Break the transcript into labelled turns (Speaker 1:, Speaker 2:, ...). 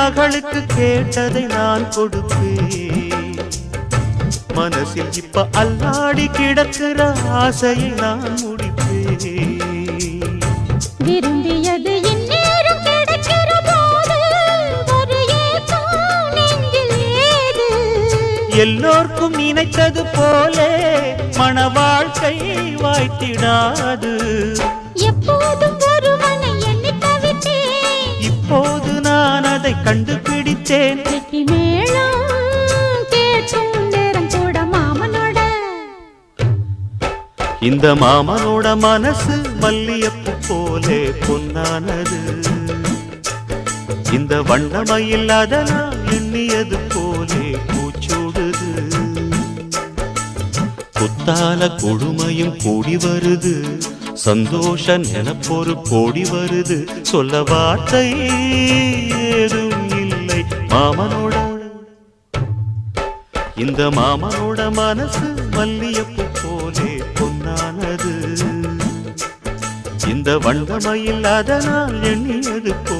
Speaker 1: மகளுக்கு கேட்டதை நான் கொடுப்பேன். மனசில் இப்ப அல்லாடி கிடக்கிற ஆசையை நான் முடிப்பேன்.
Speaker 2: விரும்பியது இந்நேரம் கிடைக்கிற போது ஒரு ஏக்கம் நெஞ்சில் ஏது?
Speaker 1: எல்லோர்க்கும் நினைத்தது போலே மன வாழ்க்கை வாய்த்திடாது.
Speaker 2: எப்போதும் ஒருவனை எண்ணி தவித்தேன்,
Speaker 1: இப்போது நான் அதை கண்டுபிடித்தேன்.
Speaker 2: கெட்டி மேளம் கேட்கும் நேரம் கூட மாமனோட.
Speaker 1: இந்த மாமனோட மனசு மல்லியப்பு போலே பொன்னானது. இந்த வண்ணமயில் அதனால் எண்ணியது போலே பூச்சூடுது. குத்தால கொடுமையும் கூடி வருது, சந்தோஷ நினப்பொரு கோடி வருது. சொல்ல வார்த்தை ஏதும் இல்லை மாமனோட. இந்த மாமனோட மனசு மல்லியப்பு போலே பொன்னானது. இந்த வண்ணமயில் அதனால் எண்ணியது போ